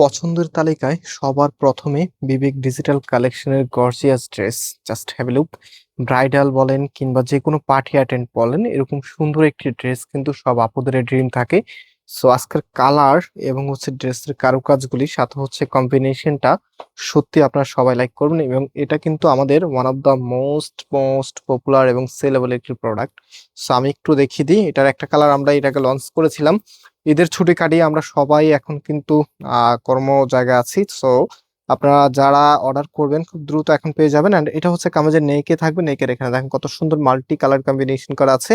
পছন্দের তালিকায় সবার প্রথমে বিবেক ডিজিটাল কালেকশনের gorgeous dress. Just have a look. Bridal বলেন কিংবা যে কোনো পার্টি অ্যাটেন্ড বলেন, এরকম সুন্দর একটি ড্রেস কিন্তু সব আপুদের ড্রিম থাকে। সো আজকের কালার এবং ড্রেসের কারুকাজগুলি সাথে কম্বিনেশনটা সত্যি আপনারা সবাই লাইক করবেন, এবং এটা কিন্তু আমাদের one of the most most popular এবং সেলেবল একটি প্রোডাক্ট। সো আমি একটু দেখিয়ে দিই। এটার একটা কালার আমরা এটাকে লঞ্চ করেছিলাম ঈদের ছুটি কাটিয়ে। আমরা সবাই এখন কিন্তু কর্ম জায়গায় আছি। সো আপনারা যারা অর্ডার করবেন খুব দ্রুত এখন পেয়ে যাবেন। এন্ড এটা কামিজের নেকে থাকবে। নেকের এখানে দেখেন কত সুন্দর মাল্টি কালার কম্বিনেশন করা আছে।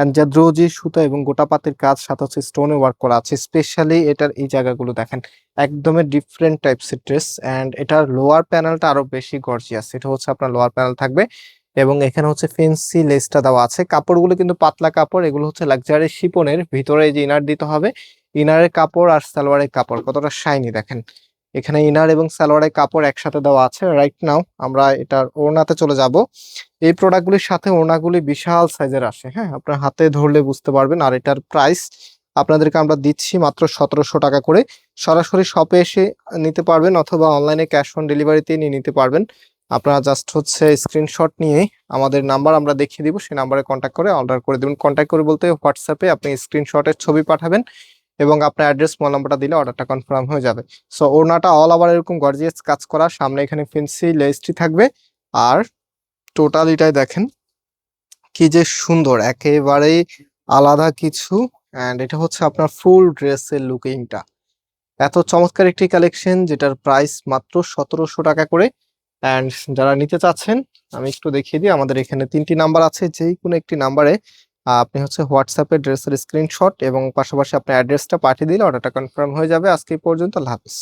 এন্ড জাদ্রোজি সুতা এবং গোটা পাতের কাজ, সাথে স্টোনে ওয়ার্ক করা আছে। স্পেশালি এটার এই জায়গাগুলো দেখেন, একদমই ডিফারেন্ট টাইপস এর ড্রেস। এন্ড এটার লোয়ার প্যানেলটা আরো বেশি গর্জিয়াস। এটা আপনার লোয়ার প্যানেল থাকবে এবং এখানে ফেন্সি লেসটা দেওয়া আছে। কাপড়গুলো কিন্তু পাতলা কাপড়, এগুলো লাক্সারি শিপনের ভিতরে যে ইনার দিতে হবে। ইনারের কাপড় আর সালোয়ারের কাপড় কতটা শাইনি দেখেন। এখানে ইনার এবং সালোয়ারের কাপড় একসাথে দেওয়া আছে। রাইট নাও আমরা এটার ওড়নাতে চলে যাব। এই প্রোডাক্টগুলির সাথে ওড়নাগুলি বিশাল সাইজের আসে, হ্যাঁ, আপনার হাতে ধরলে বুঝতে পারবেন। আর এটার প্রাইস আপনাদেরকে আমরা দিচ্ছি মাত্র 1700 টাকা করে। সরাসরি শপে এসে নিতে পারবেন অথবা অনলাইনে ক্যাশ অন ডেলিভারিতে নিয়ে নিতে পারবেন। আপনারা জাস্ট স্ক্রিনশট নিয়ে আমাদের নাম্বার আমরা দেখিয়ে দিব, সেই নাম্বারে কন্ট্যাক্ট করে অর্ডার করে দেবেন। কন্ট্যাক্ট করে বলতে হোয়াটসঅ্যাপে আপনি স্ক্রিনশটের ছবি পাঠাবেন এবং আপনার অ্যাড্রেস মোবাইল নাম্বারটা দিলে অর্ডারটা কনফার্ম হয়ে যাবে। সো ওড়নাটা অল ওভার এরকম গর্জিয়াস কাজ করা, সামনে এখানে ফেন্সি লেসটি থাকবে। আর টোটালিটাই দেখেন কি যে সুন্দর, একেবারেই আলাদা কিছু। এন্ড এটা আপনার ফুল ড্রেসের লুকিংটা এত চমৎকার একটি কালেকশন, যেটার প্রাইস মাত্র 1700 টাকা করে। অ্যান্ড যারা নিতে চাচ্ছেন আমি একটু দেখিয়ে দিই। আমাদের এখানে 3টি নাম্বার আছে, যেই কোনো একটি নাম্বারে আপনি হোয়াটসঅ্যাপে ড্রেসের স্ক্রিনশট এবং পাশাপাশি আপনার অ্যাড্রেসটা পাঠিয়ে দিলে অর্ডারটা কনফার্ম হয়ে যাবে। আজকে এই পর্যন্ত, আল্লাহ হাফিজ।